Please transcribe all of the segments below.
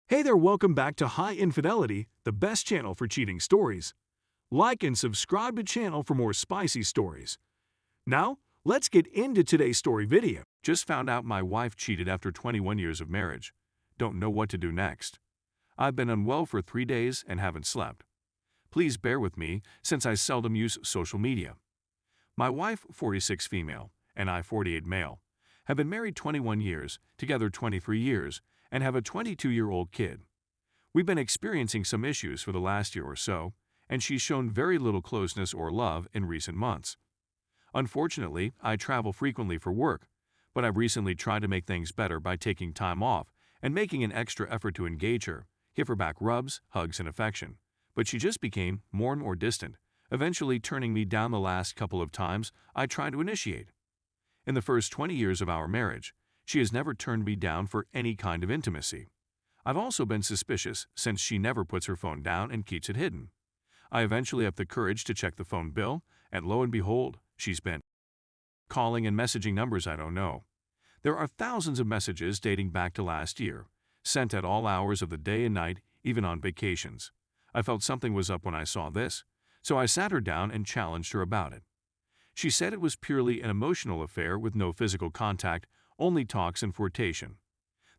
Hey there, welcome back to High Infidelity, the best channel for cheating stories. Like and subscribe to channel for more spicy stories. Now, let's get into today's story video. Just found out my wife cheated after 21 years of marriage. Don't know what to do next. I've been unwell for 3 days and haven't slept. Please bear with me since I seldom use social media. My wife, 46 female, and I, 48 male, have been married 21 years, together 23 years, and have a 22-year-old kid. We've been experiencing some issues for the last year or so, and she's shown very little closeness or love in recent months. Unfortunately, I travel frequently for work, but I've recently tried to make things better by taking time off and making an extra effort to engage her, give her back rubs, hugs, and affection. But she just became more and more distant, eventually turning me down the last couple of times I tried to initiate. In the first 20 years of our marriage, she has never turned me down for any kind of intimacy. I've also been suspicious since she never puts her phone down and keeps it hidden. I eventually have the courage to check the phone bill, and lo and behold, she's been calling and messaging numbers I don't know. There are thousands of messages dating back to last year, sent at all hours of the day and night, even on vacations. I felt something was up when I saw this, so I sat her down and challenged her about it. She said it was purely an emotional affair with no physical contact, only talks and flirtation.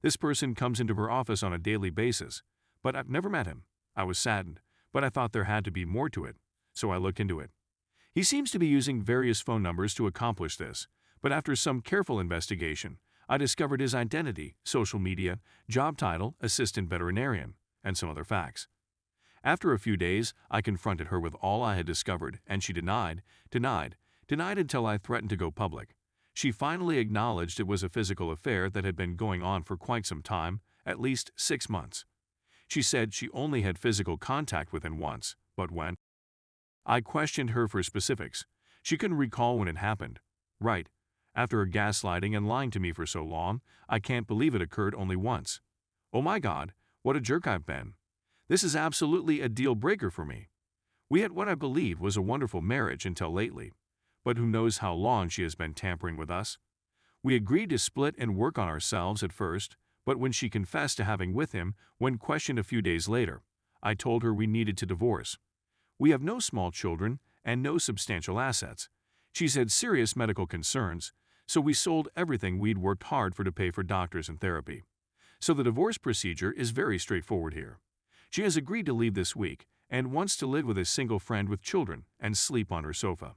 This person comes into her office on a daily basis, but I've never met him. I was saddened, but I thought there had to be more to it, so I looked into it. He seems to be using various phone numbers to accomplish this, but after some careful investigation, I discovered his identity, social media, job title, assistant veterinarian, and some other facts. After a few days, I confronted her with all I had discovered, and she denied until I threatened to go public. She finally acknowledged it was a physical affair that had been going on for quite some time, at least 6 months. She said she only had physical contact with him once, but when I questioned her for specifics, she couldn't recall when it happened. Right. After her gaslighting and lying to me for so long, I can't believe it occurred only once. Oh my God, what a jerk I've been. This is absolutely a deal breaker for me. We had what I believe was a wonderful marriage until lately. But who knows how long she has been tampering with us. We agreed to split and work on ourselves at first, but when she confessed to having with him, when questioned a few days later, I told her we needed to divorce. We have no small children and no substantial assets. She's had serious medical concerns, so we sold everything we'd worked hard for to pay for doctors and therapy. So the divorce procedure is very straightforward here. She has agreed to leave this week and wants to live with a single friend with children and sleep on her sofa.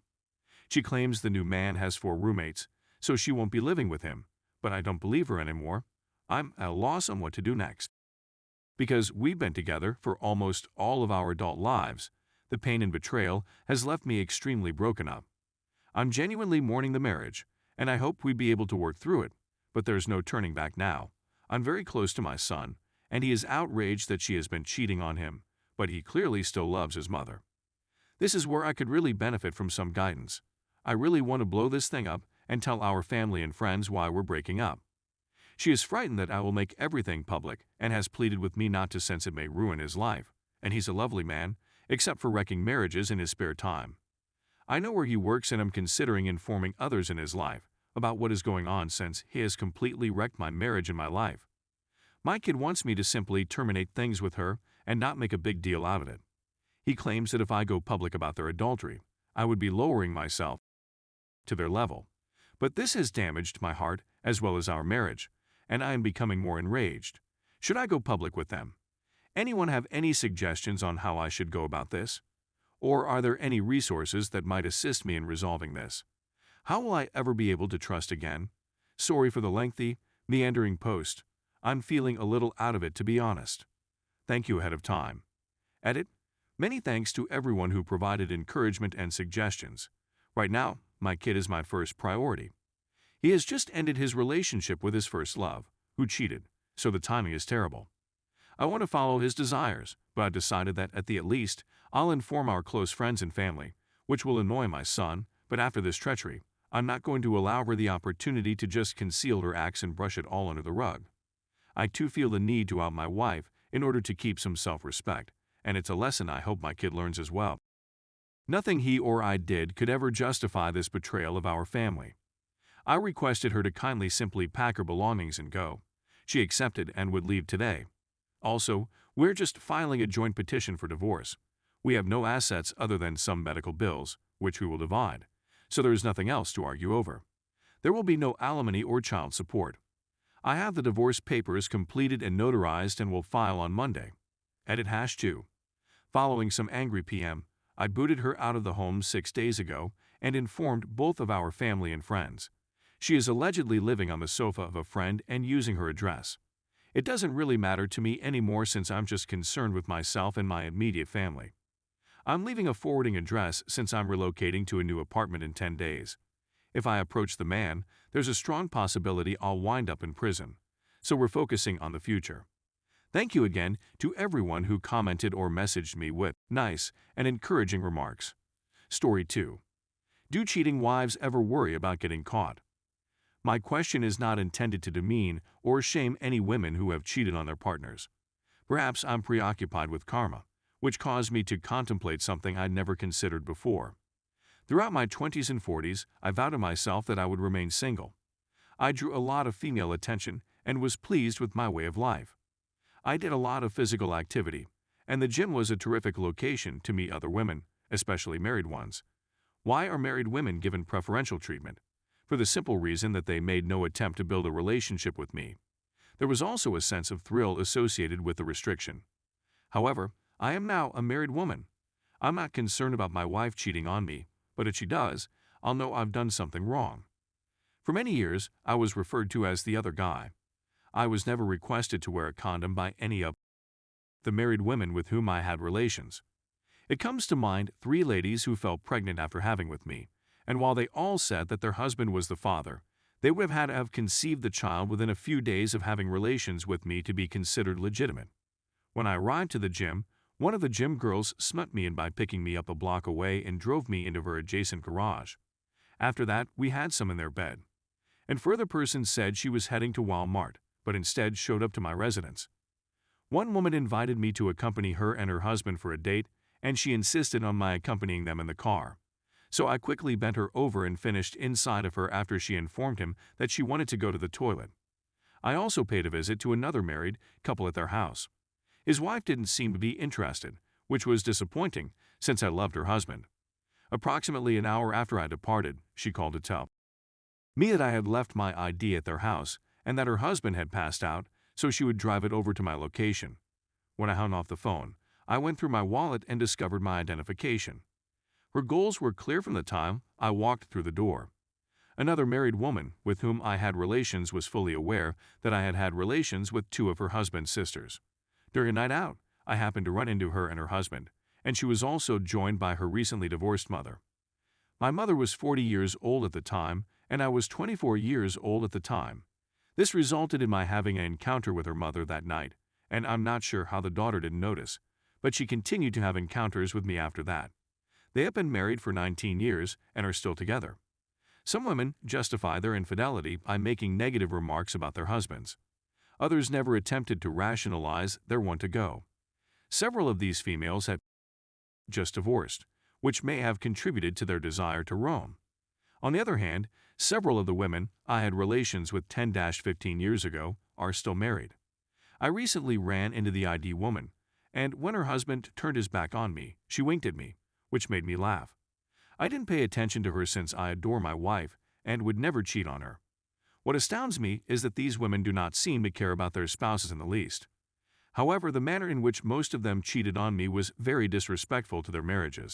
She claims the new man has 4 roommates, so she won't be living with him, but I don't believe her anymore. I'm at a loss on what to do next. Because we've been together for almost all of our adult lives, the pain and betrayal has left me extremely broken up. I'm genuinely mourning the marriage, and I hope we'd be able to work through it, but there's no turning back now. I'm very close to my son, and he is outraged that she has been cheating on him, but he clearly still loves his mother. This is where I could really benefit from some guidance. I really want to blow this thing up and tell our family and friends why we're breaking up. She is frightened that I will make everything public and has pleaded with me not to since it may ruin his life, and he's a lovely man, except for wrecking marriages in his spare time. I know where he works and am considering informing others in his life about what is going on since he has completely wrecked my marriage and my life. My kid wants me to simply terminate things with her and not make a big deal out of it. He claims that if I go public about their adultery, I would be lowering myself to their level. But this has damaged my heart as well as our marriage, and I am becoming more enraged. Should I go public with them? Anyone have any suggestions on how I should go about this? Or are there any resources that might assist me in resolving this? How will I ever be able to trust again? Sorry for the lengthy, meandering post. I'm feeling a little out of it, to be honest. Thank you ahead of time. Edit. Many thanks to everyone who provided encouragement and suggestions. Right now, my kid is my first priority. He has just ended his relationship with his first love, who cheated, so the timing is terrible. I want to follow his desires, but I decided that at the least, I'll inform our close friends and family, which will annoy my son, but after this treachery, I'm not going to allow her the opportunity to just conceal her acts and brush it all under the rug. I too feel the need to out my wife in order to keep some self-respect, and it's a lesson I hope my kid learns as well. Nothing he or I did could ever justify this betrayal of our family. I requested her to kindly simply pack her belongings and go. She accepted and would leave today. Also, we're just filing a joint petition for divorce. We have no assets other than some medical bills, which we will divide, so there is nothing else to argue over. There will be no alimony or child support. I have the divorce papers completed and notarized and will file on Monday. Edit #2. Following some angry PM, I booted her out of the home 6 days ago and informed both of our family and friends. She is allegedly living on the sofa of a friend and using her address. It doesn't really matter to me anymore since I'm just concerned with myself and my immediate family. I'm leaving a forwarding address since I'm relocating to a new apartment in 10 days. If I approach the man, there's a strong possibility I'll wind up in prison. So we're focusing on the future. Thank you again to everyone who commented or messaged me with nice and encouraging remarks. Story 2. Do cheating wives ever worry about getting caught? My question is not intended to demean or shame any women who have cheated on their partners. Perhaps I'm preoccupied with karma, which caused me to contemplate something I'd never considered before. Throughout my 20s and 40s, I vowed to myself that I would remain single. I drew a lot of female attention and was pleased with my way of life. I did a lot of physical activity, and the gym was a terrific location to meet other women, especially married ones. Why are married women given preferential treatment? For the simple reason that they made no attempt to build a relationship with me. There was also a sense of thrill associated with the restriction. However, I am now a married woman. I'm not concerned about my wife cheating on me, but if she does, I'll know I've done something wrong. For many years, I was referred to as the other guy. I was never requested to wear a condom by any of the married women with whom I had relations. It comes to mind 3 ladies who fell pregnant after having with me, and while they all said that their husband was the father, they would have had to have conceived the child within a few days of having relations with me to be considered legitimate. When I arrived to the gym, one of the gym girls smut me in by picking me up a block away and drove me into her adjacent garage. After that, we had some in their bed. And further person said she was heading to Walmart, but instead showed up to my residence. One woman invited me to accompany her and her husband for a date, and she insisted on my accompanying them in the car. So I quickly bent her over and finished inside of her after she informed him that she wanted to go to the toilet. I also paid a visit to another married couple at their house. His wife didn't seem to be interested, which was disappointing since I loved her husband. Approximately an hour after I departed, she called to tell me that I had left my ID at their house and that her husband had passed out, so she would drive it over to my location. When I hung off the phone, I went through my wallet and discovered my identification. Her goals were clear from the time I walked through the door. Another married woman with whom I had relations was fully aware that I had had relations with 2 of her husband's sisters. During a night out, I happened to run into her and her husband, and she was also joined by her recently divorced mother. My mother was 40 years old at the time, and I was 24 years old at the time. This resulted in my having an encounter with her mother that night, and I'm not sure how the daughter didn't notice, but she continued to have encounters with me after that. They have been married for 19 years and are still together. Some women justify their infidelity by making negative remarks about their husbands. Others never attempted to rationalize their want to go. Several of these females have just divorced, which may have contributed to their desire to roam. On the other hand, several of the women I had relations with 10-15 years ago are still married. I recently ran into the ID woman, and when her husband turned his back on me, she winked at me, which made me laugh. I didn't pay attention to her since I adore my wife and would never cheat on her. What astounds me is that these women do not seem to care about their spouses in the least. However, the manner in which most of them cheated on me was very disrespectful to their marriages.